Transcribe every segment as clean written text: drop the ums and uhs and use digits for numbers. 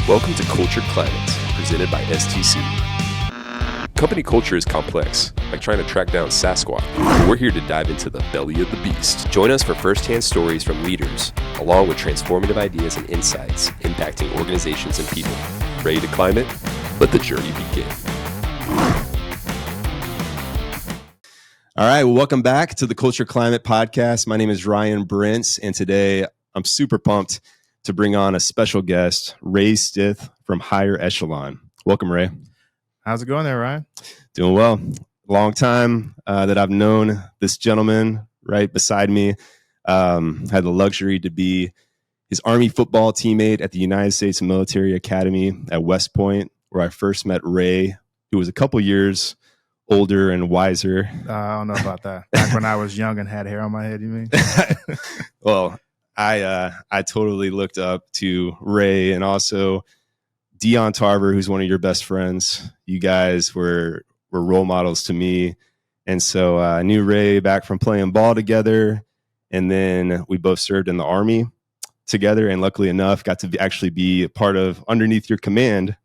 Welcome to Culture Climates, presented by STC. Company culture is complex, like trying to track down Sasquatch. We're here to dive into the belly of the beast. Join us for first-hand stories from leaders, along with transformative ideas and insights impacting organizations and people. Ready to climb it? Let the journey begin. All right, well, welcome back to the Culture Climate Podcast. My name is Ryan Brentz, and today I'm super pumped to bring on a special guest, Ray Stith from Higher Echelon. Welcome, Ray. How's it going there, Ryan? Doing well. Long time that I've known this gentleman right beside me. Had the luxury to be his Army football teammate at the United States Military Academy at West Point, where I first met Ray, who was a couple years older and wiser. I don't know about that. Back when I was young and had hair on my head, you mean? Well, I totally looked up to Ray and also Dion Tarver, who's one of your best friends. You guys were role models to me. And so I knew Ray back from playing ball together. And then we both served in the Army together. And luckily enough, got to actually be a part of underneath your command,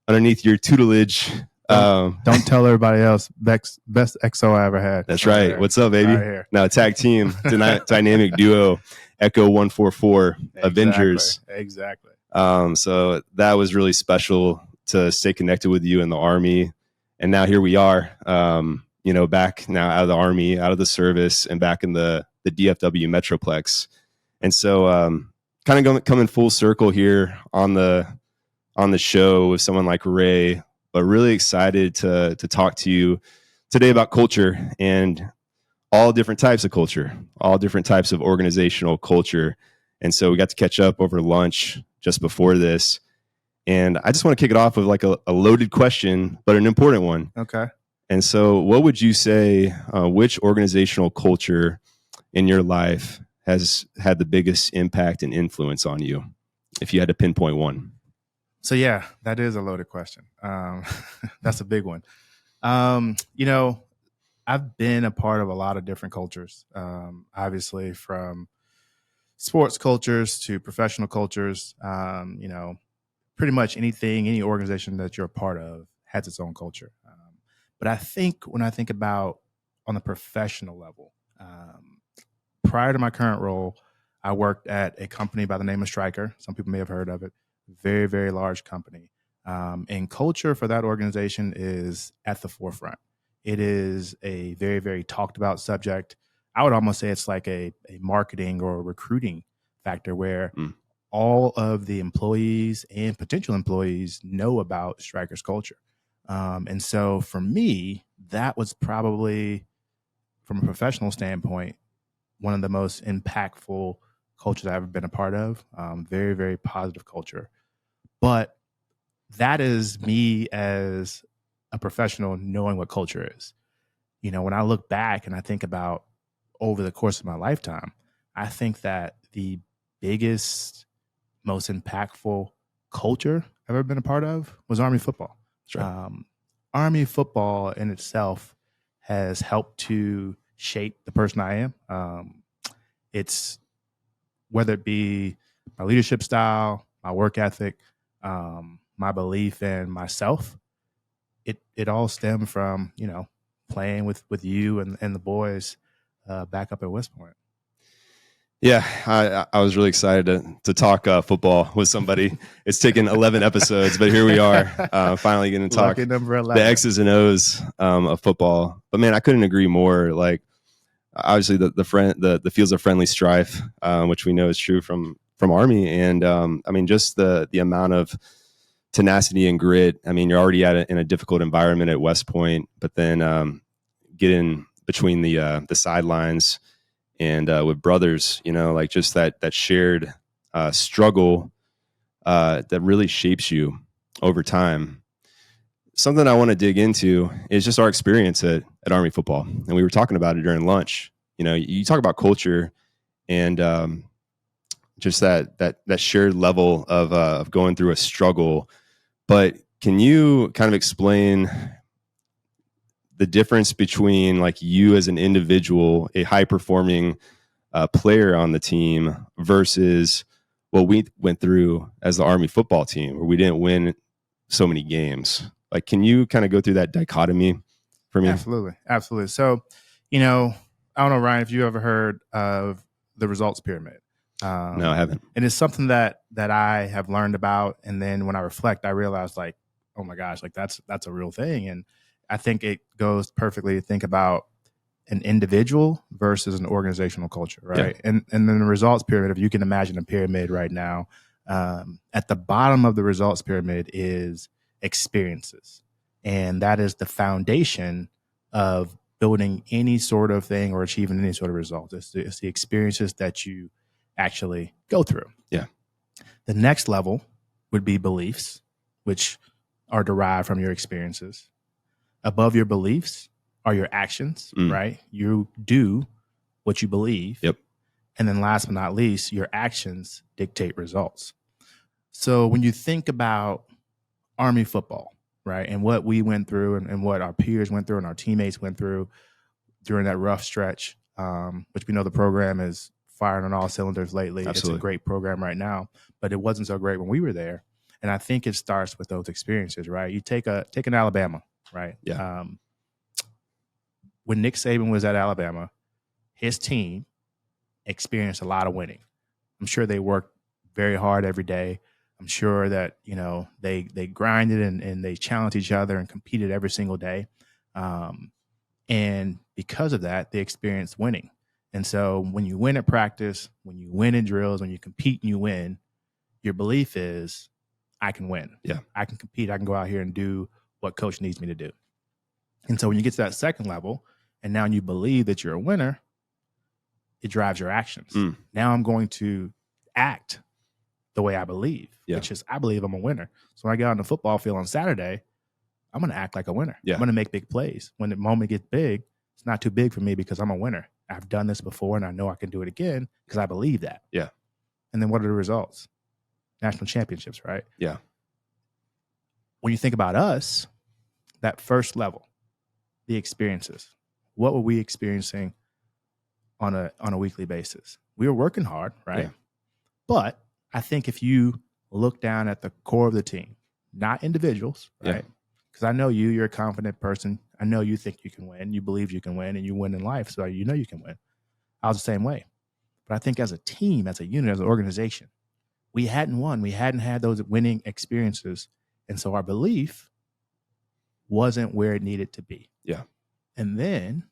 underneath your tutelage. Don't tell everybody else. Best XO I ever had. That's right. There. What's up, baby? Right here. Now, tag team, dynamic duo, Echo 144, Avengers. Exactly. So that was really special to stay connected with you in the Army. And now here we are, back now out of the Army, out of the service, and back in the DFW Metroplex. And so kind of coming full circle here on the show with someone like Ray, but really excited to talk to you today about culture and all different types of culture, all different types of organizational culture. And so we got to catch up over lunch just before this. And I just want to kick it off with like a loaded question, but an important one. Okay. And so what would you say, which organizational culture in your life has had the biggest impact and influence on you, if you had to pinpoint one? So yeah, that is a loaded question. That's a big one. I've been a part of a lot of different cultures, obviously from sports cultures to professional cultures. Pretty much any organization that you're a part of has its own culture. But I think when I think about on the professional level, prior to my current role, I worked at a company by the name of Stryker. Some people may have heard of it. Very, very large company. And culture for that organization is at the forefront. It is a very, very talked about subject. I would almost say it's like a marketing or recruiting factor where all of the employees and potential employees know about Stryker's culture. And so for me, that was probably, from a professional standpoint, one of the most impactful cultures I've ever been a part of. Very, very positive culture. But that is me as a professional knowing what culture is. When I look back and I think about over the course of my lifetime, I think that the biggest, most impactful culture I've ever been a part of was Army football. Right. Army football in itself has helped to shape the person I am. It's whether it be my leadership style, my work ethic, my belief in myself, it all stemmed from, playing with you and the boys back up at West Point. Yeah, I was really excited to talk football with somebody. It's taken 11 episodes, but here we are, finally getting to talk the X's and O's of football. But man, I couldn't agree more. Like, obviously, the fields of friendly strife, which we know is true from Army, and just the amount of tenacity and grit. I mean, you're already in a difficult environment at West Point, but then getting between the sidelines and with brothers, like just that shared struggle that really shapes you over time. Something I want to dig into is just our experience at Army football, and we were talking about it during lunch. You talk about culture and just that shared level of going through a struggle. But can you kind of explain the difference between like you as an individual, a high performing player on the team, versus what we went through as the Army football team, where we didn't win so many games. Like, can you kind of go through that dichotomy for me? Absolutely. So, I don't know, Ryan, if you ever heard of the results pyramid. No, I haven't. And it's something that I have learned about. And then when I reflect, I realize, like, oh my gosh, like that's a real thing. And I think it goes perfectly to think about an individual versus an organizational culture, right? Yeah. And then the results pyramid, if you can imagine a pyramid right now, at the bottom of the results pyramid is experiences. And that is the foundation of building any sort of thing or achieving any sort of result. It's the experiences that you actually go through. Yeah. The next level would be beliefs, which are derived from your experiences. Above your beliefs are your actions, right? You do what you believe. Yep. And then last but not least, your actions dictate results. So when you think about Army football, right, and what we went through and what our peers went through and our teammates went through during that rough stretch, which we know the program is firing on all cylinders lately. Absolutely. It's a great program right now, but it wasn't so great when we were there. And I think it starts with those experiences, right? You take an Alabama, right? Yeah. When Nick Saban was at Alabama, his team experienced a lot of winning. I'm sure they worked very hard every day. I'm sure that, they grinded and they challenged each other and competed every single day. And because of that, they experienced winning. And so when you win at practice, when you win in drills, when you compete and you win, your belief is, I can win. Yeah. I can compete. I can go out here and do what coach needs me to do. And so when you get to that second level, and now you believe that you're a winner, it drives your actions. Now I'm going to act the way I believe, which is I believe I'm a winner. So when I get on the football field on Saturday, I'm going to act like a winner. Yeah. I'm going to make big plays. When the moment gets big, it's not too big for me because I'm a winner. I've done this before and I know I can do it again because I believe that. Yeah. And then what are the results? National championships, right? Yeah. When you think about us, that first level, the experiences, what were we experiencing on a weekly basis? We were working hard, right? Yeah. But I think if you look down at the core of the team, not individuals, right? Because I know you're a confident person. I know you think you can win. You believe you can win, and you win in life, so you know you can win. I was the same way. But I think as a team, as a unit, as an organization, we hadn't won. We hadn't had those winning experiences. And so our belief wasn't where it needed to be. Yeah. And then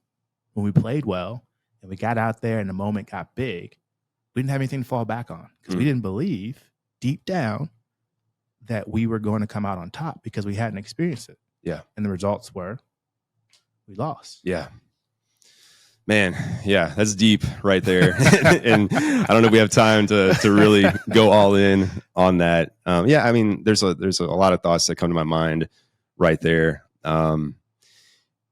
when we played well and we got out there and the moment got big, we didn't have anything to fall back on because we didn't believe deep down that we were going to come out on top because we hadn't experienced it. Yeah. And the results were we lost. Yeah. Man, yeah, that's deep right there. And I don't know if we have time to really go all in on that. Yeah, I mean, there's a lot of thoughts that come to my mind right there.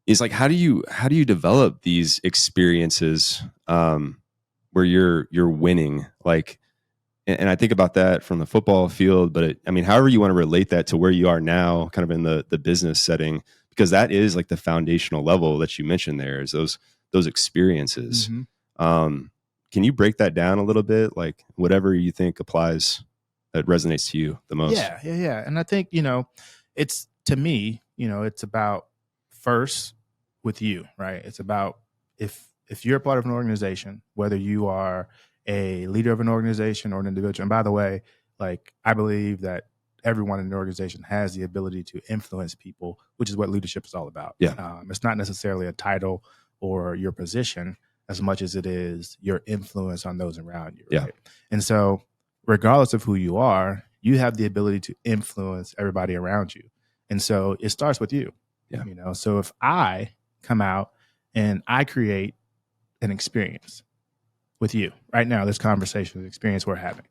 It's like, how do you develop these experiences where you're winning? Like, and I think about that from the football field, but I mean, however you want to relate that to where you are now, kind of in the business setting, because that is like the foundational level that you mentioned there is those experiences. Can you break that down a little bit? Like whatever you think applies that resonates to you the most. Yeah. And I think, it's to me, it's about first with you, right? It's about if you're a part of an organization, whether you are a leader of an organization or an individual. And by the way, like I believe that everyone in the organization has the ability to influence people, which is what leadership is all about. Yeah. It's not necessarily a title or your position as much as it is your influence on those around you. Right? Yeah. And so regardless of who you are, you have the ability to influence everybody around you. And so it starts with you. Yeah. So if I come out and I create an experience with you right now, this conversation, the experience we're having,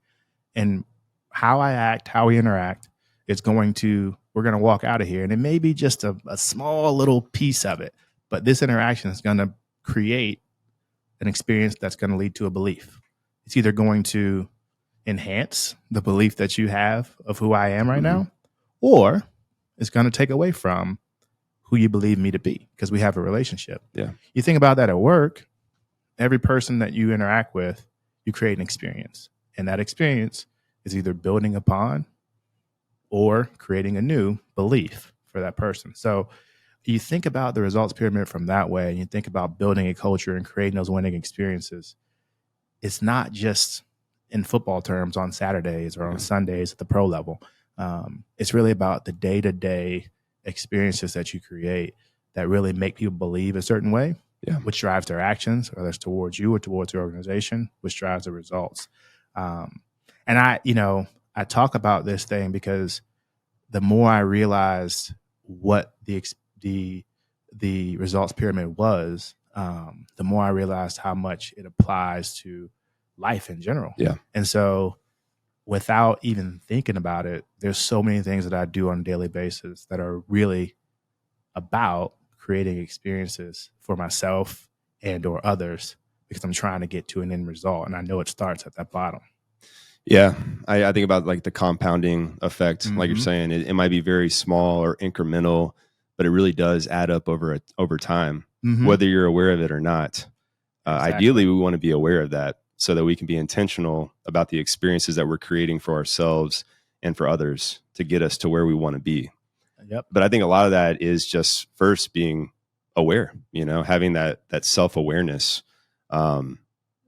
and how I act, how we interact, we're going to walk out of here. And it may be just a small little piece of it, but this interaction is going to create an experience that's going to lead to a belief. It's either going to enhance the belief that you have of who I am right now, or it's going to take away from who you believe me to be because we have a relationship. Yeah. You think about that at work, every person that you interact with, you create an experience. And that experience is either building upon or creating a new belief for that person. So you think about the results pyramid from that way, and you think about building a culture and creating those winning experiences. It's not just in football terms on Saturdays or on Sundays at the pro level. It's really about the day-to-day experiences that you create that really make people believe a certain way, which drives their actions, whether it's towards you or towards your organization, which drives the results. And I talk about this thing because the more I realized what the results pyramid was, the more I realized how much it applies to life in general. Yeah. And so without even thinking about it, there's so many things that I do on a daily basis that are really about creating experiences for myself and or others, because I'm trying to get to an end result. And I know it starts at that bottom. Yeah. I think about like the compounding effect, like you're saying, it might be very small or incremental, but it really does add up over time, whether you're aware of it or not. Exactly. Ideally, we want to be aware of that so that we can be intentional about the experiences that we're creating for ourselves and for others to get us to where we want to be. Yep. But I think a lot of that is just first being aware, having that self-awareness. And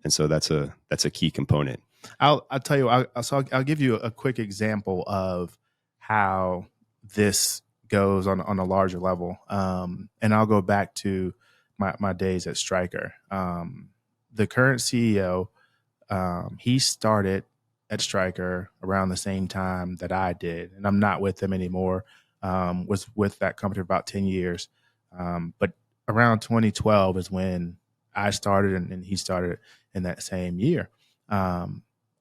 so that's a key component. I'll tell you, I'll give you a quick example of how this goes on a larger level. And I'll go back to my days at Stryker. The current CEO, he started at Stryker around the same time that I did, and I'm not with them anymore. Was with that company for about 10 years. But around 2012 is when I started and he started in that same year.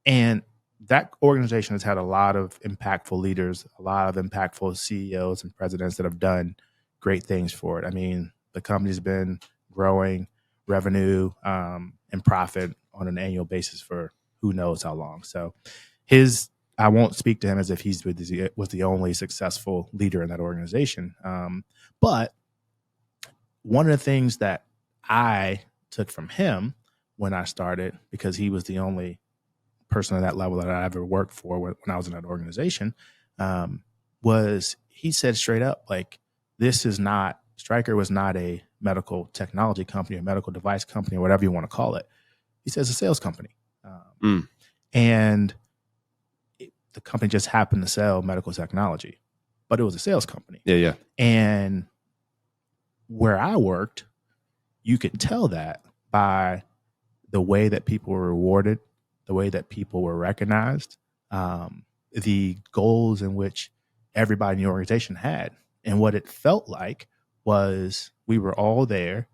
And that organization has had a lot of impactful leaders, a lot of impactful CEOs and presidents that have done great things for it. I mean, the company's been growing revenue and profit on an annual basis for who knows how long. So I won't speak to him as if he was the only successful leader in that organization. But one of the things that I took from him when I started, because he was the only person at that level that I ever worked for when I was in that organization, was he said straight up, like, Stryker was not a medical technology company, a medical device company, or whatever you want to call it. He says a sales company. And the company just happened to sell medical technology, but it was a sales company. Yeah. And where I worked, you could tell that by the way that people were rewarded, the way that people were recognized, the goals in which everybody in the organization had. And what it felt like was we were all there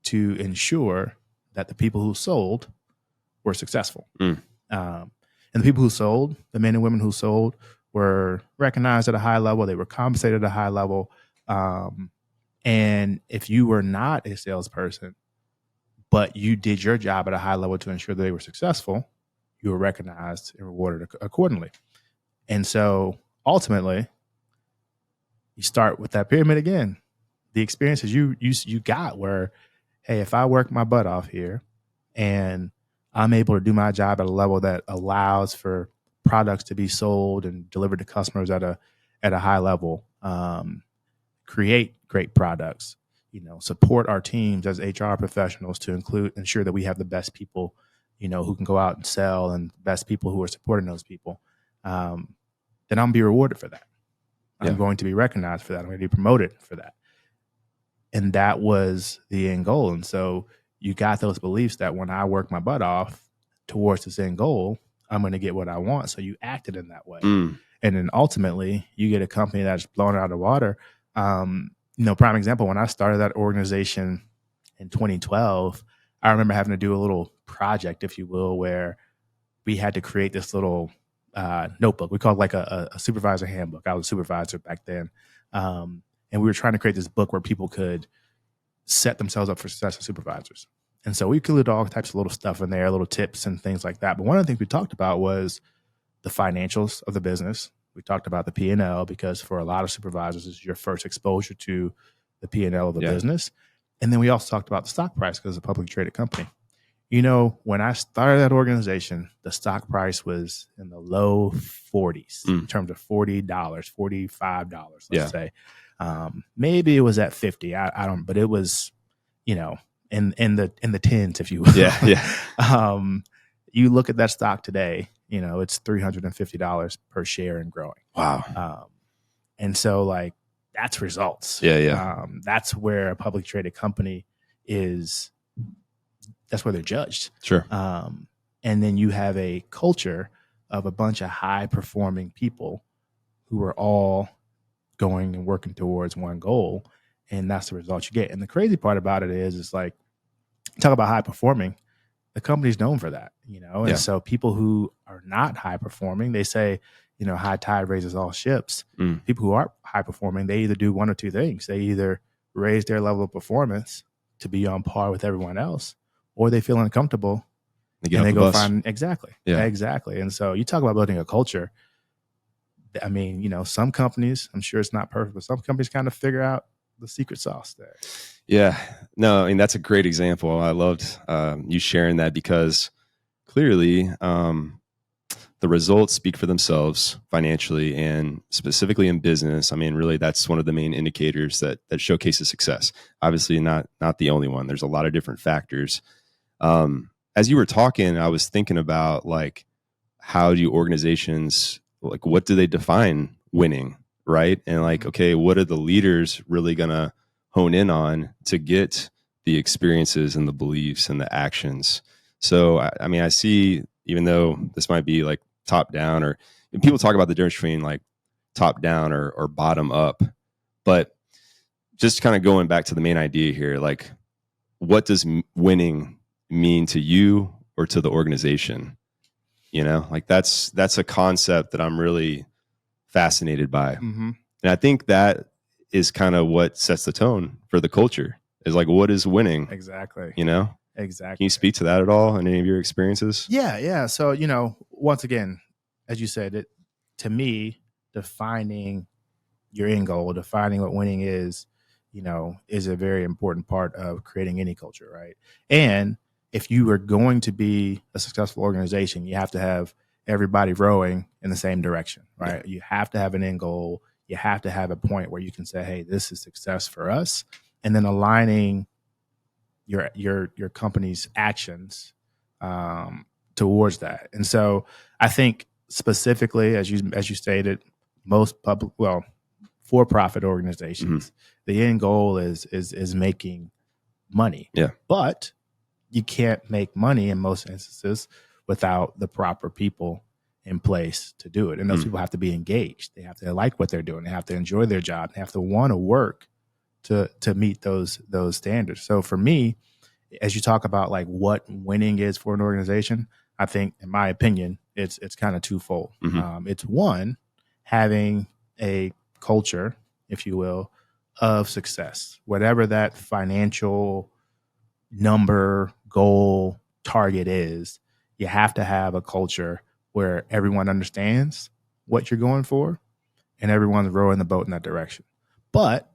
to ensure that the people who sold were successful. And the people who sold, the men and women who sold, were recognized at a high level. They were compensated at a high level. And if you were not a salesperson, but you did your job at a high level to ensure that they were successful, you were recognized and rewarded accordingly. And so ultimately, you start with that pyramid again. The experiences you got were, hey, if I work my butt off here and I'm able to do my job at a level that allows for products to be sold and delivered to customers at a high level, create great products, support our teams as HR professionals to ensure that we have the best people, who can go out and sell, and best people who are supporting those people, then I'm gonna be rewarded for that. I'm going to be recognized for that. I'm going to be promoted for that. And that was the end goal. And so you got those beliefs that when I work my butt off towards this end goal, I'm going to get what I want. So you acted in that way. And then ultimately you get a company that's blown out of the water. Prime example, when I started that organization in 2012, I remember having to do a little project, if you will, where we had to create this little notebook. We called it like a supervisor handbook. I was a supervisor back then. And we were trying to create this book where people could set themselves up for success as supervisors. And so we included all types of little stuff in there, little tips and things like that. But one of the things we talked about was the financials of the business. We talked about the P&L, because for a lot of supervisors, it's your first exposure to the P&L of the business. And then we also talked about the stock price, because it's a publicly traded company. When I started that organization, the stock price was in the low 40s in terms of $40, $45, let's say. Maybe it was at 50. I don't, but it was, in the tens, if you will. Yeah. You look at that stock today, it's $350 per share and growing. Wow. And so like that's results. Yeah. That's where a publicly traded company is. That's where they're judged. Sure. And then you have a culture of a bunch of high performing people who are all going and working towards one goal. And that's the result you get. And the crazy part about it is like, talk about high performing, the company's known for that, And so people who are not high performing, they say, high tide raises all ships. People who are high performing, they either do one or two things. They either raise their level of performance to be on par with everyone else, or they feel uncomfortable and they go find exactly. And so you talk about building a culture. I mean, some companies, I'm sure it's not perfect, but some companies kind of figure out the secret sauce there. Yeah, no, I mean, that's a great example. I loved you sharing that because clearly the results speak for themselves financially and specifically in business. I mean, really, that's one of the main indicators that showcases success. Obviously, not the only one. There's a lot of different factors. As you were talking, I was thinking about like, how do organizations, like, what do they define winning, right? And like, okay, what are the leaders really gonna hone in on to get the experiences and the beliefs and the actions? So, I mean, I see, even though this might be like top down, or people talk about the difference between like top down or bottom up, but just kind of going back to the main idea here, like, what does winning mean to you or to the organization? Like that's a concept that I'm really fascinated by. And I think that is kind of what sets the tone for the culture, is like, what is winning? Exactly. Exactly. Can you speak to that at all in any of your experiences? Yeah. So, once again, as you said, to me, defining your end goal, defining what winning is a very important part of creating any culture, right? And if you are going to be a successful organization, you have to have everybody rowing in the same direction, right? Yeah. You have to have an end goal. You have to have a point where you can say, hey, this is success for us. And then aligning your company's actions towards that. And so I think specifically, as you stated, most for-profit organizations, the end goal is making money. Yeah. But you can't make money in most instances without the proper people in place to do it. And those people have to be engaged. They have to like what they're doing. They have to enjoy their job. They have to want to work to meet those standards. So for me, as you talk about like what winning is for an organization, I think, in my opinion, it's kind of twofold. It's one, having a culture, if you will, of success, whatever that financial number, goal, target is. You have to have a culture where everyone understands what you're going for and everyone's rowing the boat in that direction. But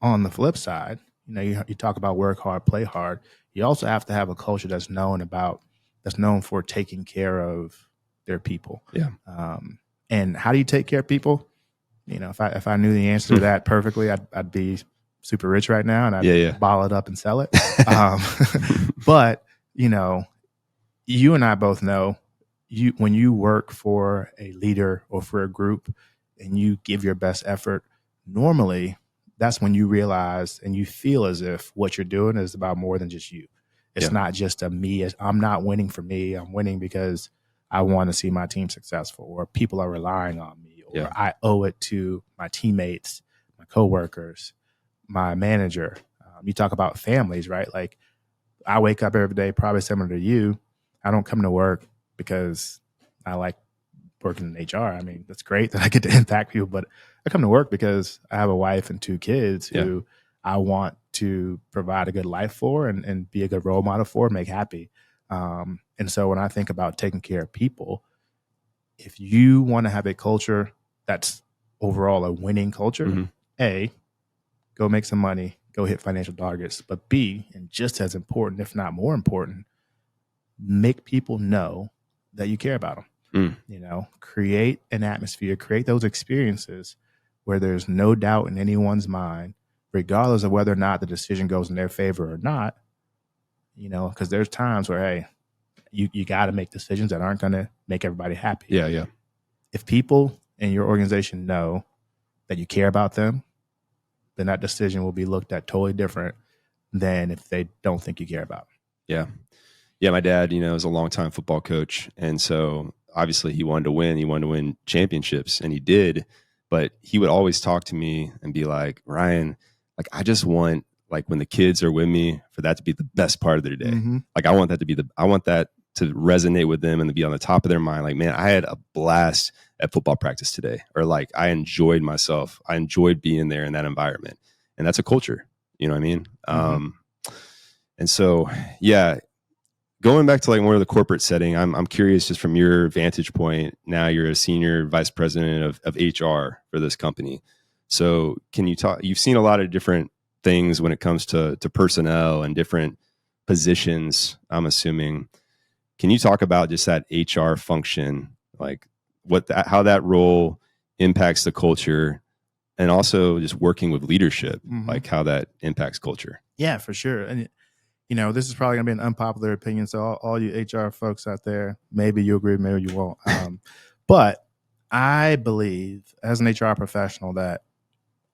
on the flip side, you talk about work hard, play hard. You also have to have a culture that's known for taking care of their people. Yeah. And how do you take care of people? If I knew the answer to that perfectly, I'd be super rich right now, and I'd bottle it up and sell it. But you and I both know, when you work for a leader or for a group and you give your best effort, normally that's when you realize and you feel as if what you're doing is about more than just you. It's not just I'm not winning for me. I'm winning because I want to see my team successful, or people are relying on me, or I owe it to my teammates, my coworkers, my manager. You talk about families, right? Like, I wake up every day, probably similar to you. I don't come to work because I like working in HR. I mean, that's great that I get to impact people, but I come to work because I have a wife and two kids who I want to provide a good life for and be a good role model for, make happy. And so when I think about taking care of people, if you want to have a culture that's overall a winning culture, A, go make some money, go hit financial targets, but B, and just as important, if not more important, make people know that you care about them. Create an atmosphere, create those experiences where there's no doubt in anyone's mind, regardless of whether or not the decision goes in their favor or not, because there's times where, hey, you got to make decisions that aren't going to make everybody happy. Yeah. If people in your organization know that you care about them, then that decision will be looked at totally different than if they don't think you care about them. Yeah. My dad, is a longtime football coach. And so obviously he wanted to win. He wanted to win championships, and he did. But he would always talk to me and be like, Ryan, like, I just want, like, when the kids are with me, for that to be the best part of their day. Mm-hmm. Like, I want that to resonate with them and to be on the top of their mind. Like, man, I had a blast at football practice today, or like, I enjoyed myself. I enjoyed being there in that environment. And that's a culture, you know what I mean? Mm-hmm. And so, yeah, going back to like more of the corporate setting, I'm curious, just from your vantage point. Now you're a senior vice president of HR for this company. So can you talk, you've seen a lot of different things when it comes to personnel and different positions, I'm assuming. Can you talk about just that HR function, like how that role impacts the culture, and also just working with leadership, mm-hmm. like how that impacts culture? Yeah, for sure. And this is probably going to be an unpopular opinion. So all you HR folks out there, maybe you agree, maybe you won't. But I believe as an HR professional that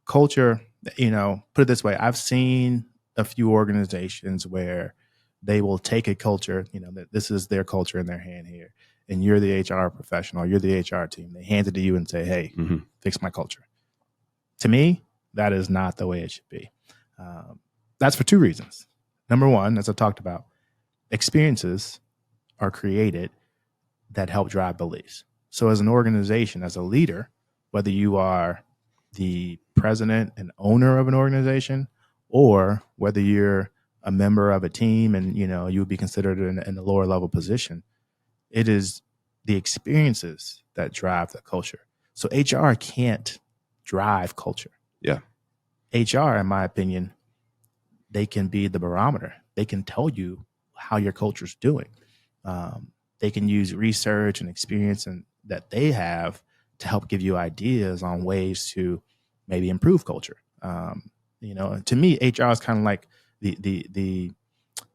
culture, put it this way, I've seen a few organizations where they will take a culture, that this is their culture in their hand here, and you're the HR professional, you're the HR team. They hand it to you and say, hey, mm-hmm. fix my culture. To me, that is not the way it should be. That's for two reasons. Number one, as I talked about, experiences are created that help drive beliefs. So as an organization, as a leader, whether you are the president and owner of an organization, or whether you're a member of a team and you would be considered in a lower level position, it is the experiences that drive the culture. So HR can't drive culture. Yeah. HR, in my opinion, they can be the barometer. They can tell you how your culture's doing. They can use research and experience that they have to help give you ideas on ways to maybe improve culture. To me, HR is kind of like the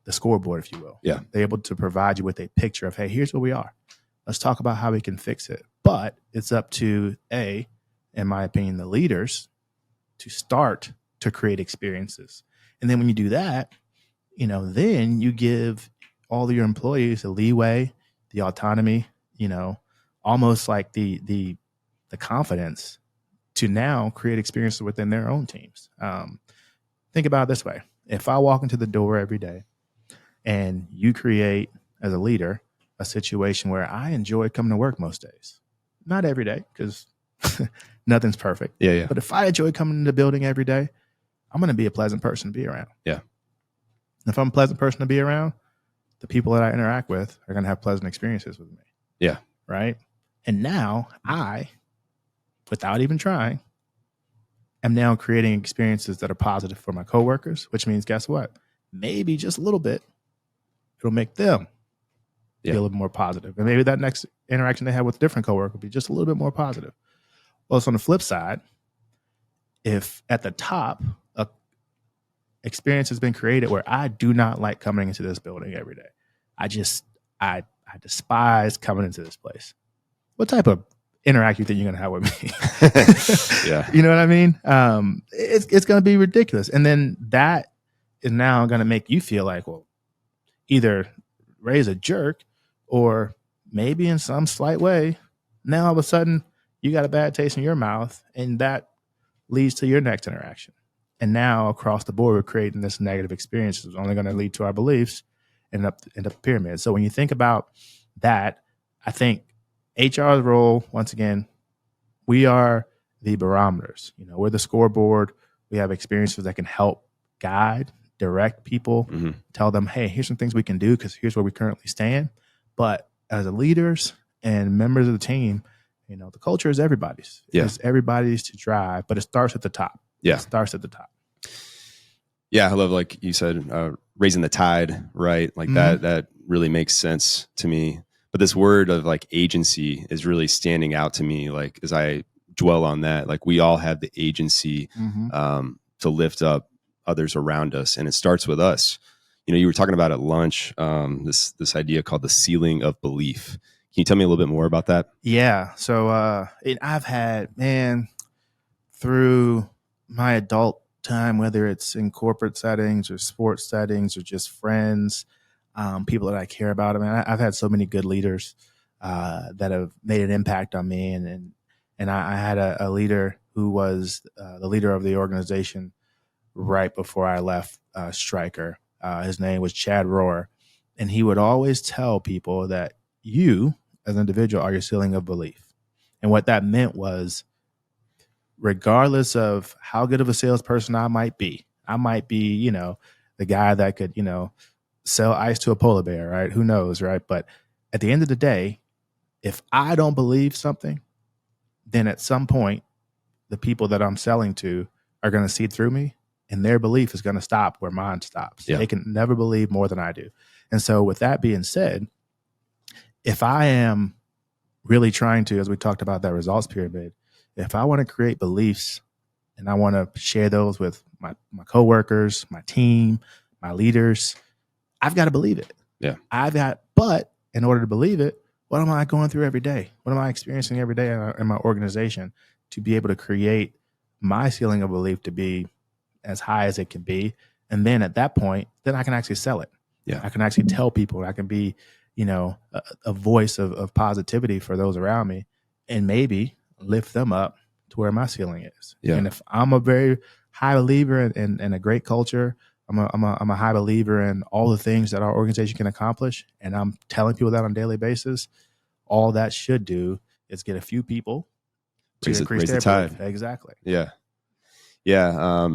scoreboard, if you will. Yeah. They're able to provide you with a picture of, hey, here's where we are. Let's talk about how we can fix it. But it's up to, in my opinion, the leaders to start to create experiences. And then when you do that, then you give all of your employees the leeway, the autonomy, almost like the confidence to now create experiences within their own teams. Think about it this way. If I walk into the door every day and you create, as a leader, a situation where I enjoy coming to work most days, not every day, because nothing's perfect. Yeah. But if I enjoy coming to the building every day, I'm going to be a pleasant person to be around. Yeah. If I'm a pleasant person to be around, the people that I interact with are going to have pleasant experiences with me. Yeah. Right. And now I, without even trying, am now creating experiences that are positive for my coworkers, which means, guess what? Maybe just a little bit, it'll make them feel a little more positive. And maybe that next interaction they have with a different coworker will be just a little bit more positive. Well, so on the flip side, if at the top, a experience has been created where I do not like coming into this building every day. I despise coming into this place. What type of interaction you think you're going to have with me? Yeah. You know what I mean? It's going to be ridiculous. And then that is now going to make you feel like, well, either Ray's a jerk, or maybe in some slight way, now all of a sudden you got a bad taste in your mouth, and that leads to your next interaction. And now across the board, we're creating this negative experience that's only going to lead to our beliefs and up the pyramid. So when you think about that, I think HR's role, once again, we are the barometers. We're the scoreboard. We have experiences that can help guide, direct people, mm-hmm. tell them, hey, here's some things we can do because here's where we currently stand. But as leaders and members of the team, the culture is everybody's. Yeah. It's everybody's to drive, but it starts at the top. Yeah. It starts at the top. Yeah, I love, like you said, raising the tide, right? Like that really makes sense to me. But this word of like agency is really standing out to me. Like as I dwell on that, like we all have the agency to lift up others around us, and it starts with us. You were talking about at lunch this idea called the ceiling of belief. Can you tell me a little bit more about that? Yeah. So I've had, through my adult time, whether it's in corporate settings or sports settings or just friends, people that I care about. I mean, I've had so many good leaders that have made an impact on me, and I had a leader who was the leader of the organization right before I left Stryker. His name was Chad Rohr, and he would always tell people that you, as an individual, are your ceiling of belief. And what that meant was, regardless of how good of a salesperson I might be, the guy that could, sell ice to a polar bear, right? Who knows, right? But at the end of the day, if I don't believe something, then at some point, the people that I'm selling to are going to see through me, and their belief is going to stop where mine stops. Yeah. They can never believe more than I do. And so with that being said, if I am really trying to, as we talked about that results pyramid, if I want to create beliefs and I want to share those with my coworkers, my team, my leaders, I've got to believe it. Yeah. But in order to believe it, what am I going through every day? What am I experiencing every day in my organization to be able to create my ceiling of belief to be as high as it can be? And then at that point, then I can actually sell it. Yeah. I can actually tell people. I can be, a voice of positivity for those around me, and maybe lift them up to where my ceiling is. Yeah. And if I'm a very high believer in a great culture, I'm a high believer in all the things that our organization can accomplish, and I'm telling people that on a daily basis, all that should do is get a few people to increase their belief. Exactly. Yeah. Yeah.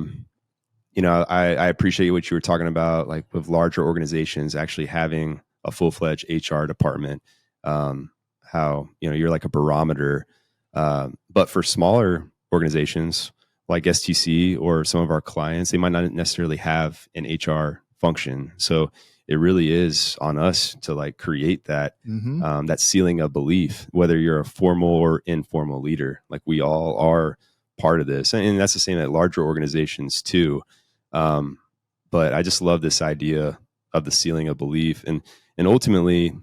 I appreciate what you were talking about, like with larger organizations actually having a full-fledged HR department, how, you're like a barometer. But for smaller organizations like STC or some of our clients, they might not necessarily have an HR function. So it really is on us to like create that, that ceiling of belief, whether you're a formal or informal leader. Like we all are part of this. And that's the same at larger organizations too. But I just love this idea of the ceiling of belief. And ultimately,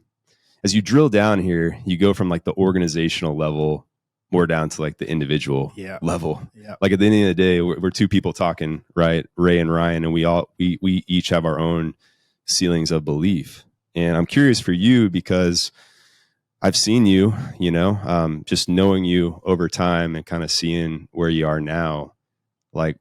as you drill down here, you go from like the organizational level more down to like the individual level. Yeah. Like at the end of the day, we're two people talking, right? Ray and Ryan, and we each have our own ceilings of belief. And I'm curious for you because I've seen you, just knowing you over time and kind of seeing where you are now. Like,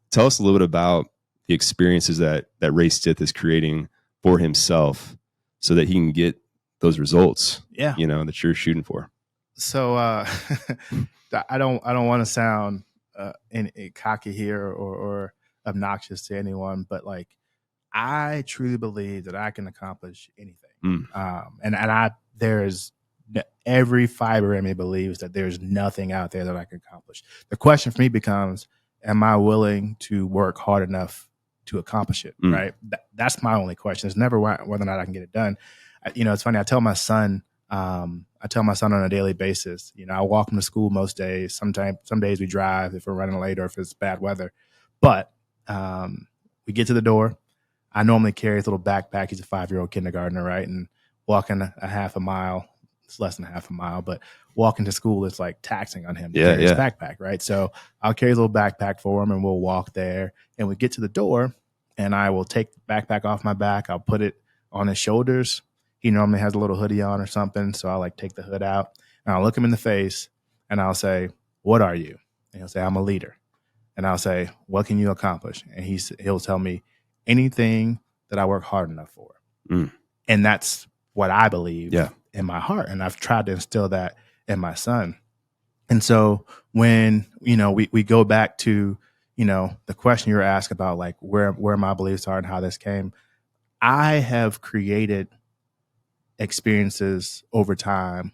tell us a little bit about the experiences that Ray Stith is creating for himself so that he can get those results, that you're shooting for. So I don't want to sound cocky here or obnoxious to anyone, but like I truly believe that I can accomplish anything. And there's every fiber in me believes that there's nothing out there that I can accomplish. The question for me becomes, am I willing to work hard enough to accomplish it? Right. That's my only question. It's never whether or not I can get it done. It's funny. I tell my son on a daily basis, I walk him to school most days. Some days we drive if we're running late or if it's bad weather, but we get to the door. I normally carry his little backpack. He's a 5-year-old kindergartner, right? And walking a half a mile, it's less than a half a mile, but walking to school is like taxing on him to carry his backpack, right? So I'll carry his little backpack for him and we'll walk there. And we get to the door and I will take the backpack off my back. I'll put it on his shoulders. He normally has a little hoodie on or something. So I'll like take the hood out and I'll look him in the face and I'll say, "What are you?" And he'll say, "I'm a leader." And I'll say, "What can you accomplish?" And he'll tell me, "Anything that I work hard enough for." And that's what I believe in my heart. And I've tried to instill that in my son. And so when, we go back to, the question you were asked about like where my beliefs are and how this came, I have created experiences over time,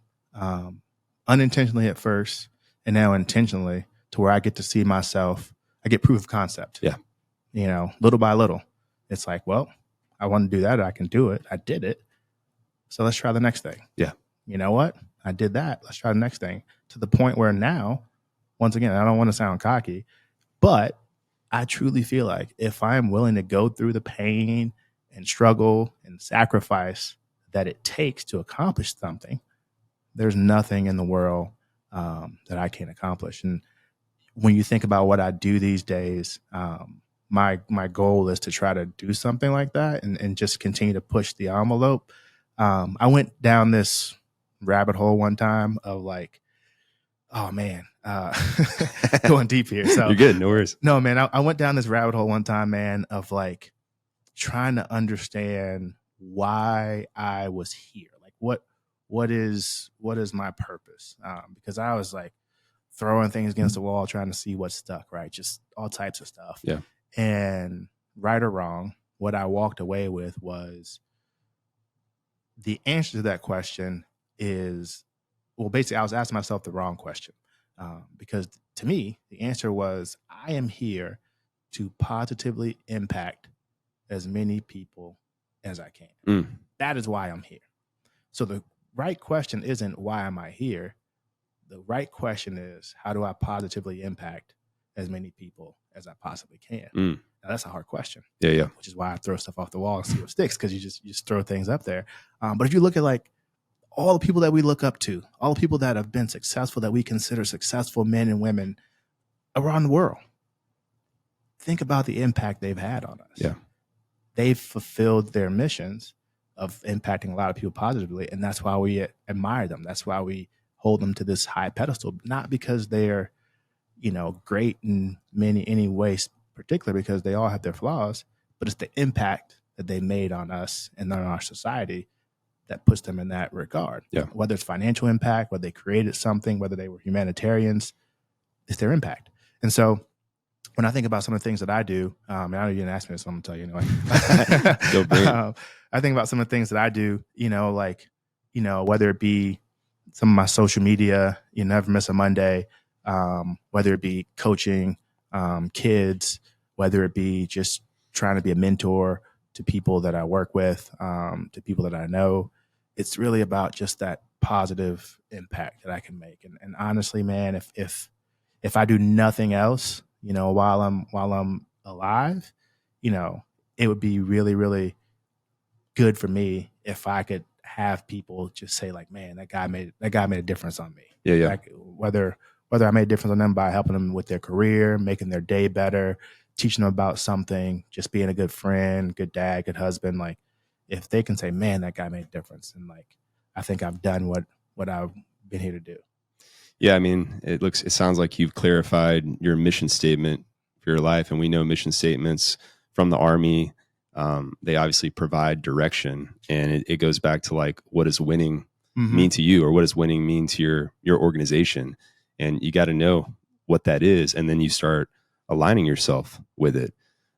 unintentionally at first and now intentionally, to where I get to see myself, I get proof of concept. Yeah. little by little, it's like, well, I want to do that. I can do it. I did it. So let's try the next thing. Yeah. You know what? I did that. Let's try the next thing, to the point where now, once again, I don't want to sound cocky, but I truly feel like if I'm willing to go through the pain and struggle and sacrifice that it takes to accomplish something, there's nothing in the world that I can't accomplish. And when you think about what I do these days, my goal is to try to do something like that and just continue to push the envelope. I went down this rabbit hole one time of like, oh man, going deep here. So you're good. No worries. No, man, I went down this rabbit hole one time, man, of like trying to understand why I was here. Like what is my purpose? Because I was like throwing things against the wall, trying to see what stuck, right? Just all types of stuff. Yeah. And right or wrong, what I walked away with was the answer to that question is, well, basically I was asking myself the wrong question. Because to me, the answer was, I am here to positively impact as many people as I can. That is why I'm here. So the right question isn't, why am I here? The right question is, how do I positively impact as many people as I possibly can? Now, that's a hard question. Yeah. Which is why I throw stuff off the wall and see what sticks, because you just throw things up there. But if you look at like all the people that we look up to, all the people that have been successful, that we consider successful men and women around the world, think about the impact they've had on us. Yeah. They've fulfilled their missions of impacting a lot of people positively, and that's why we admire them. That's why we hold them to this high pedestal, not because they're, great in any ways particular, because they all have their flaws, but it's the impact that they made on us and on our society that puts them in that regard. Yeah. Whether it's financial impact, whether they created something, whether they were humanitarians, it's their impact. And so when I think about some of the things that I do, and I know you didn't ask me this, so I'm gonna tell you anyway. Go bring it. I think about some of the things that I do, whether it be some of my social media, never miss a Monday, whether it be coaching kids, whether it be just trying to be a mentor to people that I work with, to people that I know. It's really about just that positive impact that I can make. And honestly, man, if I do nothing else, while I'm alive, it would be really, really good for me if I could have people just say like, man, that guy made a difference on me. Yeah. Like, whether I made a difference on them by helping them with their career, making their day better, teaching them about something, just being a good friend, good dad, good husband. Like, if they can say, man, that guy made a difference, and like, I think I've done what I've been here to do. Yeah, I mean, it sounds like you've clarified your mission statement for your life, and we know mission statements from the Army. They obviously provide direction, and it goes back to like, what does winning mean to you, or what does winning mean to your organization? And you got to know what that is, and then you start aligning yourself with it.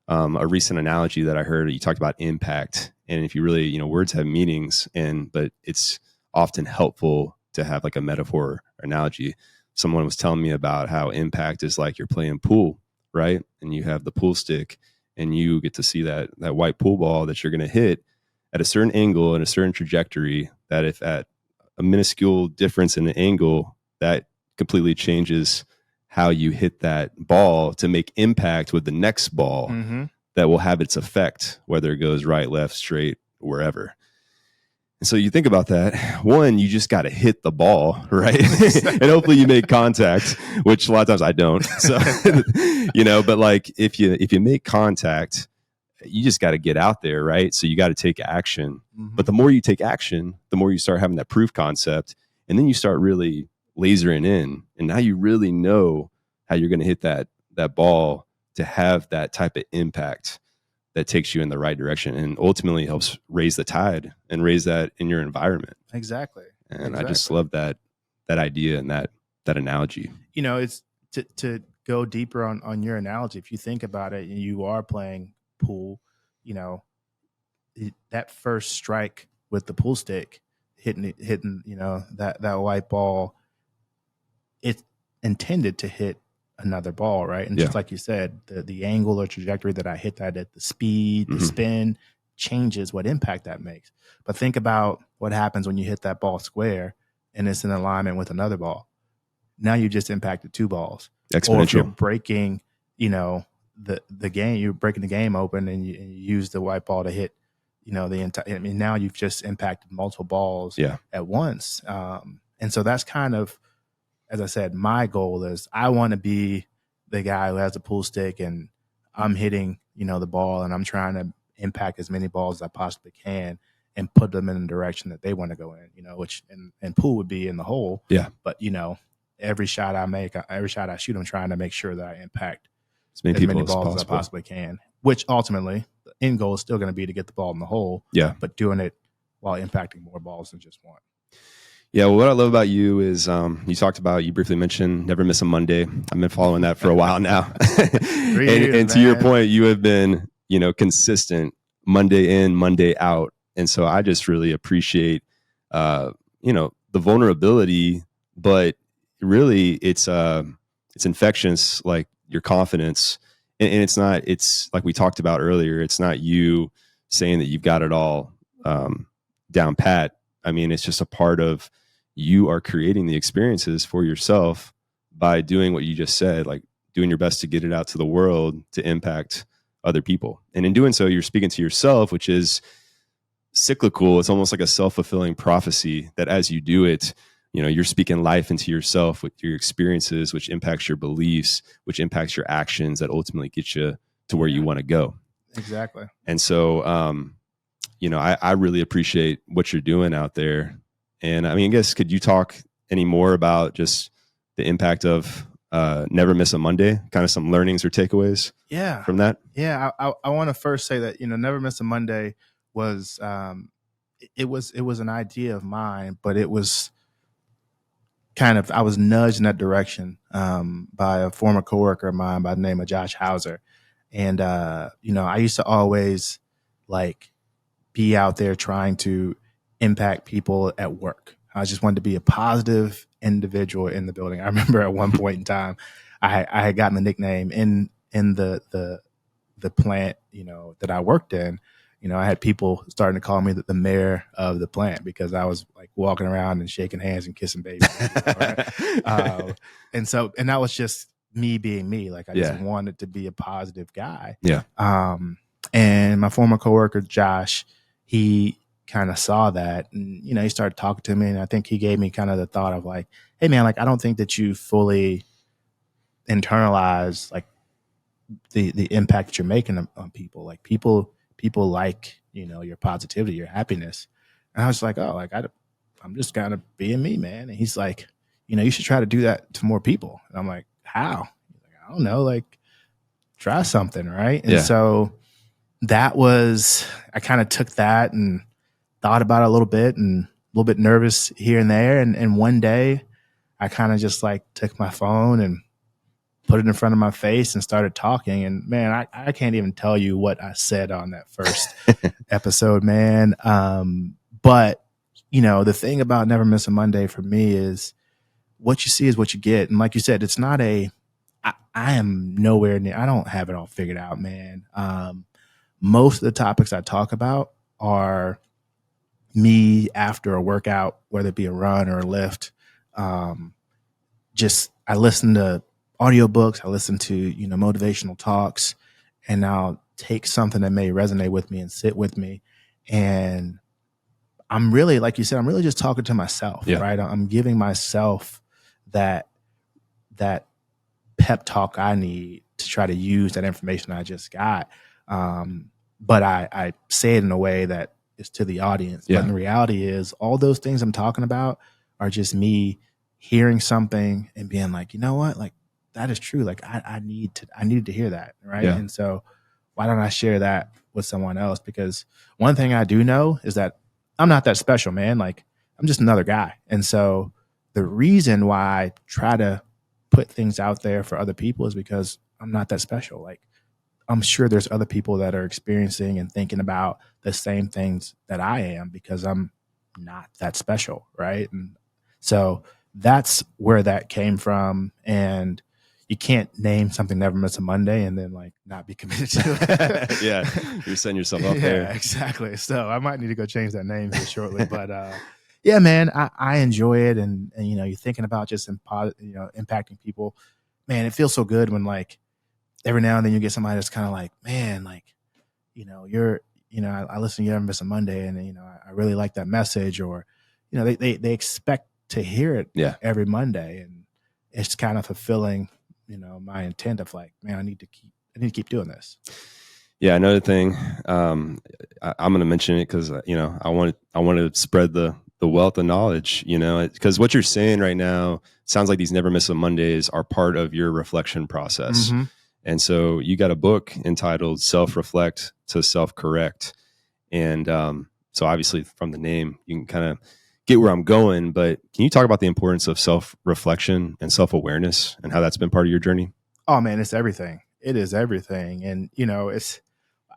A recent analogy that I heard, you talked about impact, and if you really, words have meanings, but it's often helpful to have like a metaphor or analogy. Someone was telling me about how impact is like you're playing pool, right? And you have the pool stick, and you get to see that white pool ball that you're going to hit at a certain angle and a certain trajectory, that if at a minuscule difference in the angle, that completely changes how you hit that ball to make impact with the next ball that will have its effect, whether it goes right, left, straight, wherever. And so you think about that. One, you just got to hit the ball, right? And hopefully you make contact, which a lot of times I don't. So, but like if you make contact, you just got to get out there, right? So you got to take action. But the more you take action, the more you start having that proof concept, and then you start really lasering in, and now you really know how you're going to hit that ball to have that type of impact that takes you in the right direction and ultimately helps raise the tide and raise that in your environment. Exactly. And I just love that idea and that analogy. It's to go deeper on your analogy. If you think about it, and you are playing pool, that first strike with the pool stick hitting that white ball, it's intended to hit another ball, right? And just like you said, the angle or trajectory that I hit that at, the speed, the spin changes what impact that makes. But think about what happens when you hit that ball square and it's in alignment with another ball. Now you just impacted 2 balls. Exponential. Or if you're breaking, the game, you're breaking the game open and you use the white ball to hit, the entire. I mean, now you've just impacted multiple balls at once. And so that's kind of, as I said, my goal is I want to be the guy who has a pool stick and I'm hitting, the ball and I'm trying to impact as many balls as I possibly can and put them in the direction that they want to go in, which and pool would be in the hole. Yeah. But, every shot I make, every shot I shoot, I'm trying to make sure that I impact as many balls as I possibly can, which ultimately the end goal is still going to be to get the ball in the hole. Yeah. But doing it while impacting more balls than just one. Yeah, well, what I love about you is you briefly mentioned never miss a Monday. I've been following that for a while now. and to your point, you have been, consistent Monday in, Monday out. And so I just really appreciate, the vulnerability, but really it's infectious, like your confidence. And it's like we talked about earlier, it's not you saying that you've got it all down pat. I mean, it's just a part of you are creating the experiences for yourself by doing what you just said, like doing your best to get it out to the world to impact other people. And in doing so, you're speaking to yourself, which is cyclical. It's almost like a self-fulfilling prophecy that as you do it, you're speaking life into yourself with your experiences, which impacts your beliefs, which impacts your actions that ultimately get you to where you want to go. Exactly. And so, I really appreciate what you're doing out there. And I mean, I guess, could you talk any more about just the impact of Never Miss a Monday, kind of some learnings or takeaways from that? Yeah. I want to first say that, Never Miss a Monday was, it was an idea of mine, but it was I was nudged in that direction by a former coworker of mine by the name of Josh Hauser. And, I used to always be out there trying to impact people at work. I just wanted to be a positive individual in the building. I remember at one point in time, I had gotten the nickname in the plant, that I worked in. I had people starting to call me the mayor of the plant because I was walking around and shaking hands and kissing babies. Right? And that was just me being me. I just wanted to be a positive guy. Yeah. And my former coworker, Josh, he kind of saw that and, he started talking to me. And I think he gave me kind of the thought of hey man, I don't think that you fully internalize the impact that you're making on people. People like, your positivity, your happiness. And I was I'm just kind of being me, man. And he's like, you should try to do that to more people. And I'm like, how? He's like, I don't know, try something. Right. And so that was, I kind of took that and thought about it a little bit and a little bit nervous here and there. And one day I kind of just took my phone and put it in front of my face and started talking. And man, I can't even tell you what I said on that first episode, man. But the thing about Never Miss a Monday for me is what you see is what you get. And like you said, it's not I am nowhere near, I don't have it all figured out, man. Most of the topics I talk about are me after a workout, whether it be a run or a lift. I listen to audiobooks, I listen to, motivational talks, and I'll take something that may resonate with me and sit with me. And I'm really, like you said, I'm really just talking to myself, right? I'm giving myself that pep talk I need to try to use that information I just got. But I say it in a way that is to the audience. But the reality is all those things I'm talking about are just me hearing something and being like, you know what? That is true. I needed to hear that. Right. Yeah. And so why don't I share that with someone else? Because one thing I do know is that I'm not that special, man. I'm just another guy. And so the reason why I try to put things out there for other people is because I'm not that special. I'm sure there's other people that are experiencing and thinking about the same things that I am because I'm not that special. Right. And so that's where that came from. And, you can't name something Never Miss a Monday and then like not be committed to it. Yeah, you're setting yourself up there. Yeah, exactly. So I might need to go change that name here shortly. But yeah, man, I enjoy it, and you know, you're thinking about just impacting people. Man, it feels so good when like every now and then you get somebody that's kind of like, man, like, you know, I listen to You Never Miss a Monday, and you know, I really like that message, or you know, they expect to hear it every Monday, and it's kind of fulfilling, you know, my intent of like, man, I need to keep doing this. Yeah, another thing, I'm going to mention it because you know I want to spread the wealth of knowledge. You know, because what you're saying right now sounds like these Never Miss a Mondays are part of your reflection process. Mm-hmm. And so you got a book entitled "Self Reflect to Self Correct," and so obviously from the name you can kind of get where I'm going. But can you talk about the importance of self reflection and self awareness and how that's been part of your journey? Oh man, it's everything. It is everything, and you know,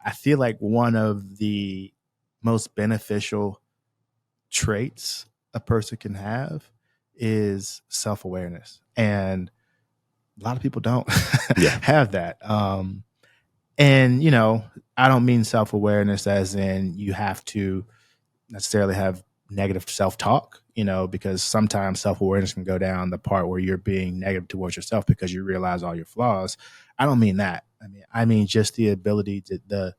I feel like one of the most beneficial traits a person can have is self-awareness. And a lot of people don't have that. And, you know, I don't mean self-awareness as in you have to necessarily have negative self-talk, you know, because sometimes self-awareness can go down the part where you're being negative towards yourself because you realize all your flaws. I don't mean that. I mean just the ability to the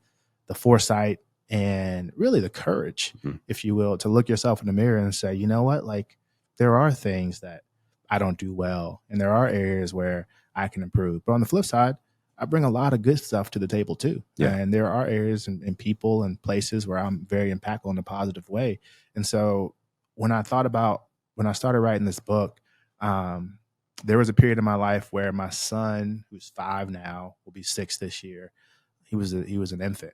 foresight and really the courage, if you will, to look yourself in the mirror and say, you know what, like there are things that I don't do well, and there are areas where I can improve. But on the flip side, I bring a lot of good stuff to the table too. Yeah. And there are areas and people and places where I'm very impactful in a positive way. And so when I started writing this book, there was a period in my life where my son, who's 5 now, will be 6 this year. He was an infant.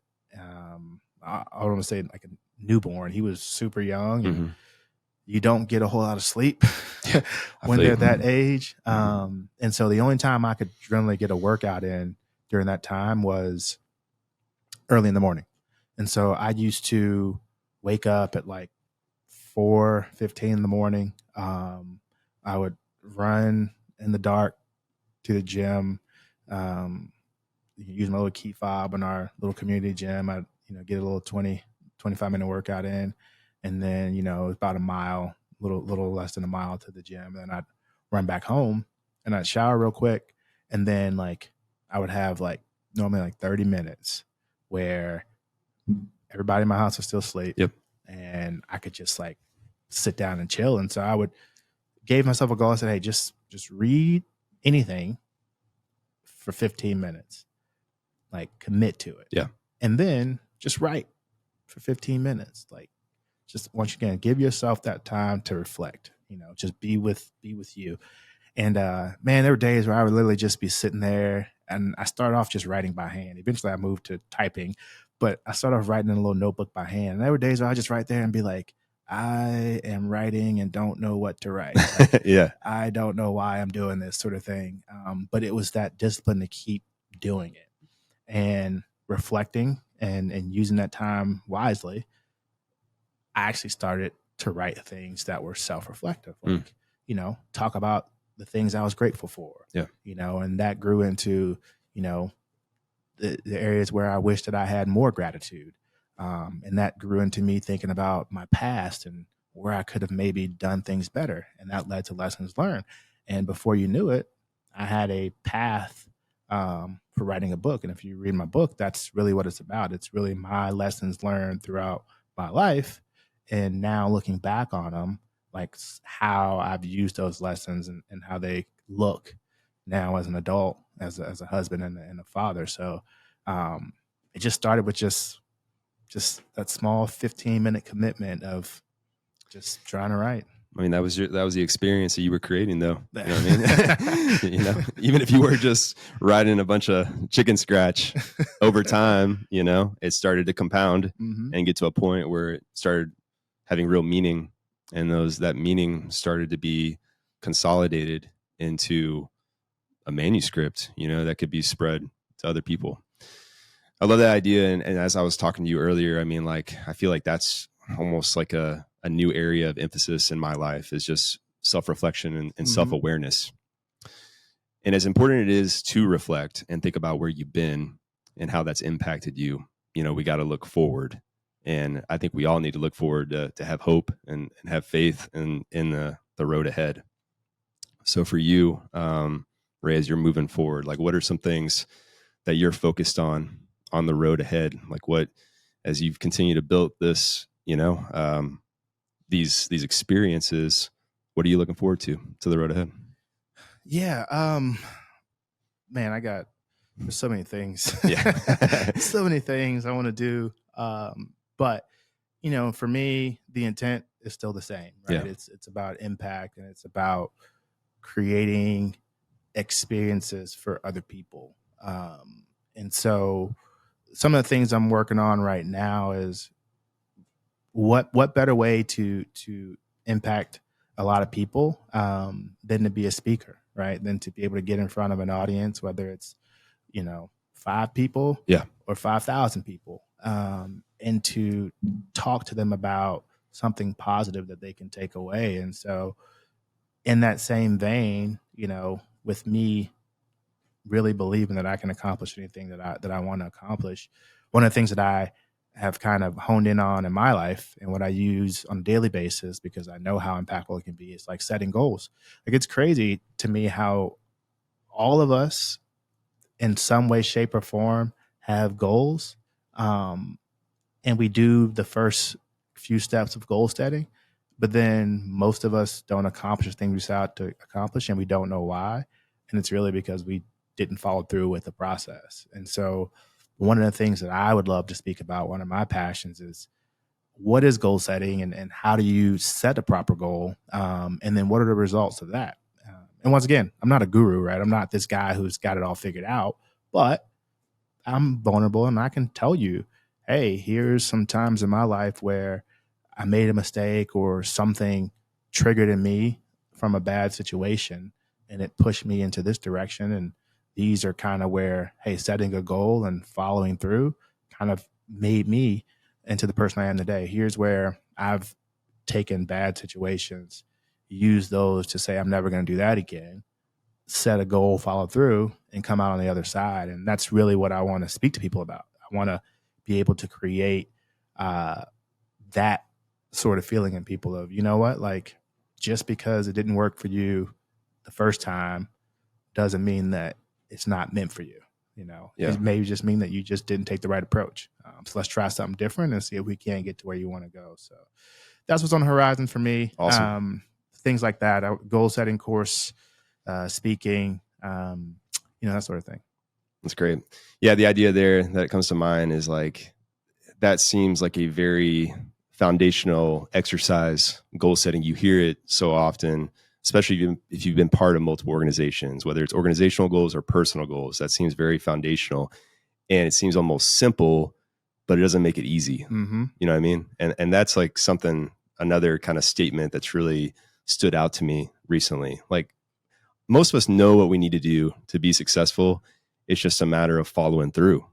I don't want to say like a newborn. He was super young, and you don't get a whole lot of sleep when they're that age. And so the only time I could generally get a workout in during that time was early in the morning. And so I used to wake up at like 4:15 in the morning. I would run in the dark to the gym, use my little key fob in our little community gym. I'd, you know, get a little 25-minute workout in, and then, you know, about a mile, little less than a mile to the gym. And then I'd run back home and I'd shower real quick. And then like I would have like normally like 30 minutes where everybody in my house was still asleep. Yep. And I could just like sit down and chill. And so gave myself a goal. I said, hey, just read anything for 15 minutes, like commit to it. Yeah. And then just write for 15 minutes. Like, just once again, give yourself that time to reflect, you know, just be with you. And man, there were days where I would literally just be sitting there, and I started off just writing by hand. Eventually I moved to typing, but I started off writing in a little notebook by hand. And there were days where I just write there and be like, I am writing and don't know what to write. Like, yeah. I don't know why I'm doing this sort of thing. But it was that discipline to keep doing it and reflecting and using that time wisely. I actually started to write things that were self-reflective, like, you know, talk about the things I was grateful for, you know, and that grew into, you know, the areas where I wish that I had more gratitude. And that grew into me thinking about my past and where I could have maybe done things better. And that led to lessons learned. And before you knew it, I had a path for writing a book. And if you read my book, that's really what it's about. It's really my lessons learned throughout my life. And now looking back on them, like how I've used those lessons and how they look now as an adult, as a husband and a father. So it just started with just that small 15-minute commitment of just trying to write. I mean, that was the experience that you were creating, though. You know what I mean? You know, even if you were just writing a bunch of chicken scratch over time, you know, it started to compound and get to a point where it started having real meaning, and that meaning started to be consolidated into a manuscript, you know, that could be spread to other people. I love that idea. And as I was talking to you earlier, I mean, like, I feel like that's almost like a new area of emphasis in my life, is just self-reflection and self-awareness. And as important it is to reflect and think about where you've been and how that's impacted you, we got to look forward. And I think we all need to look forward to have hope and have faith in the road ahead. So for you, Ray, as you're moving forward, like what are some things that you're focused on the road ahead? Like what, as you've continued to build this, these experiences, what are you looking forward to the road ahead? Yeah. Man, there's so many things. Yeah. So many things I want to do. But for me, the intent is still the same, right? Yeah. It's about impact, and it's about creating experiences for other people. And so some of the things I'm working on right now is what better way to impact a lot of people than to be a speaker, right? Than to be able to get in front of an audience, whether it's 5 people, yeah, or 5,000 people, and to talk to them about something positive that they can take away. And so, in that same vein, with me really believing that I can accomplish anything that I want to accomplish, one of the things that I have kind of honed in on in my life and what I use on a daily basis, because I know how impactful it can be, is like setting goals. Like, it's crazy to me how all of us in some way, shape, or form have goals. And we do the first few steps of goal setting, but then most of us don't accomplish things we set out to accomplish, and we don't know why. And it's really because we didn't follow through with the process. And so one of the things that I would love to speak about, one of my passions, is what is goal setting, and how do you set a proper goal? And then what are the results of that? And once again, I'm not a guru, right? I'm not this guy who's got it all figured out, but I'm vulnerable and I can tell you, hey, here's some times in my life where I made a mistake or something triggered in me from a bad situation, and it pushed me into this direction. And these are kind of where, hey, setting a goal and following through kind of made me into the person I am today. Here's where I've taken bad situations, use those to say, I'm never going to do that again, set a goal, follow through, and come out on the other side. And that's really what I want to speak to people about. I want to be able to create that sort of feeling in people of, you know what, like, just because it didn't work for you the first time doesn't mean that it's not meant for you. It may just mean that you just didn't take the right approach. So let's try something different and see if we can get to where you want to go. So that's what's on the horizon for me. Awesome. Things like that, goal setting course, speaking, that sort of thing. That's great. Yeah, the idea there that comes to mind is like, that seems like a very foundational exercise, goal setting. You hear it so often, especially if you've been part of multiple organizations, whether it's organizational goals or personal goals. That seems very foundational, and it seems almost simple, but it doesn't make it easy. Mm-hmm. You know what I mean? And that's like another kind of statement that's really stood out to me recently. Like, most of us know what we need to do to be successful. It's just a matter of following through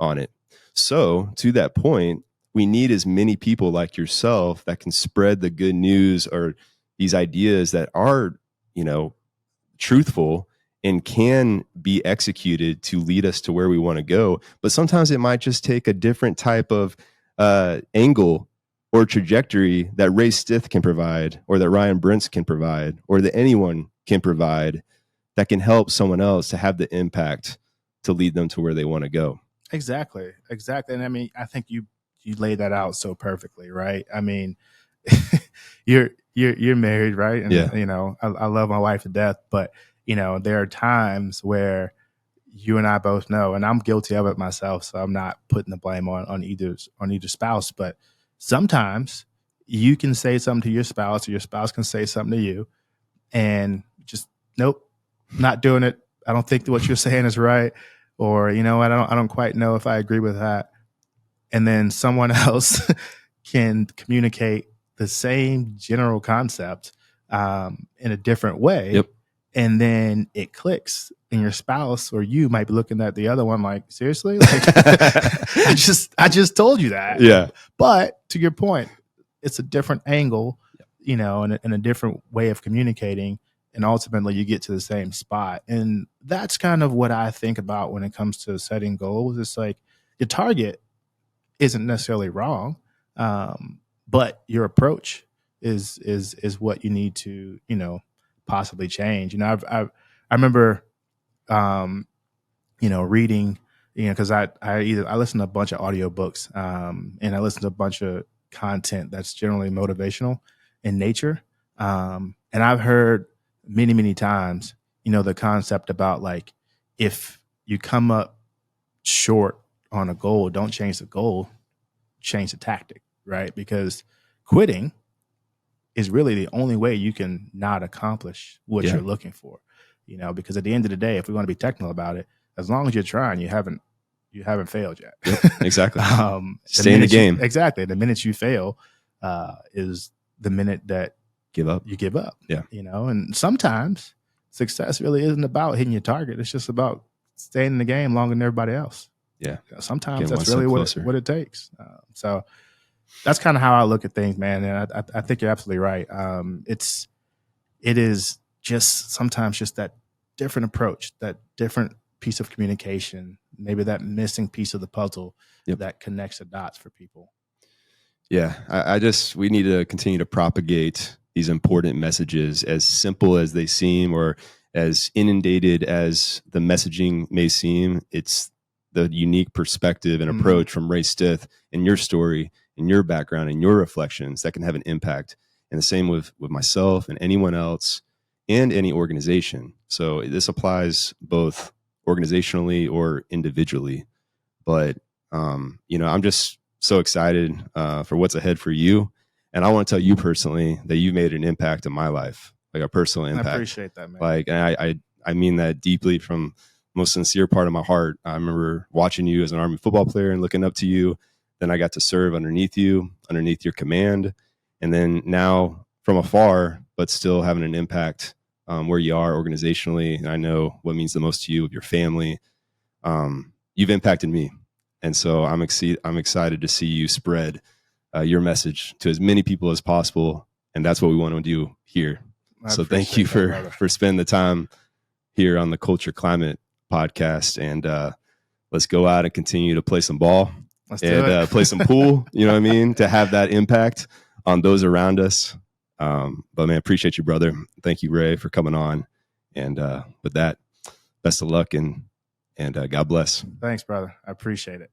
on it. So to that point, we need as many people like yourself that can spread the good news or these ideas that are, truthful and can be executed to lead us to where we want to go. But sometimes it might just take a different type of angle or trajectory that Ray Stith can provide, or that Ryan Brentz can provide, or that anyone can provide, that can help someone else to have the impact to lead them to where they want to go. Exactly. And I mean, I think you laid that out so perfectly, right? I mean, you're married, right? And yeah. I love my wife to death, but there are times where you and I both know, and I'm guilty of it myself, so I'm not putting the blame on either spouse, but sometimes you can say something to your spouse, or your spouse can say something to you, and just, nope, not doing it. I don't think that what you're saying is right. Or, I don't quite know if I agree with that. And then someone else can communicate the same general concept in a different way. Yep. And then it clicks, and your spouse or you might be looking at the other one like, seriously? Like, I just told you that. Yeah. But to your point, it's a different angle, and a different way of communicating. and ultimately you get to the same spot. And that's kind of what I think about when it comes to setting goals. It's like your target isn't necessarily wrong, but your approach is what you need to, possibly change. I remember, reading, because I listen to a bunch of audiobooks, and I listen to a bunch of content that's generally motivational in nature. And I've heard many, many times, the concept about like, if you come up short on a goal, don't change the goal, change the tactic, right? Because quitting is really the only way you can not accomplish what you're looking for, because at the end of the day, if we want to be technical about it, as long as you're trying, you haven't failed yet. Yep, exactly. Stay in the game. Exactly. The minute you fail is the minute that you give up. Yeah. And sometimes success really isn't about hitting your target. It's just about staying in the game longer than everybody else. Yeah. Sometimes that's really what it takes. So that's kind of how I look at things, man. And I think you're absolutely right. It is just sometimes just that different approach, that different piece of communication, maybe that missing piece of the puzzle that connects the dots for people. Yeah. We need to continue to propagate these important messages, as simple as they seem or as inundated as the messaging may seem. It's the unique perspective and approach from Ray Stith and your story and your background and your reflections that can have an impact. And the same with myself and anyone else and any organization. So this applies both organizationally or individually. But, I'm just so excited for what's ahead for you. And I want to tell you personally that you've made an impact in my life, like a personal impact. I appreciate that, man. Like, and I mean that deeply from the most sincere part of my heart. I remember watching you as an Army football player and looking up to you. Then I got to serve underneath you, underneath your command. And then now from afar, but still having an impact where you are organizationally. And I know what means the most to you, your family. You've impacted me. And so I'm excited to see you spread your message to as many people as possible. And that's what we want to do here. So thank you for spending the time here on the Culture Climate podcast. And let's go out and continue to play some ball and play some pool, you know what I mean? To have that impact on those around us. But man, appreciate you, brother. Thank you, Ray, for coming on. And with that, best of luck and God bless. Thanks, brother. I appreciate it.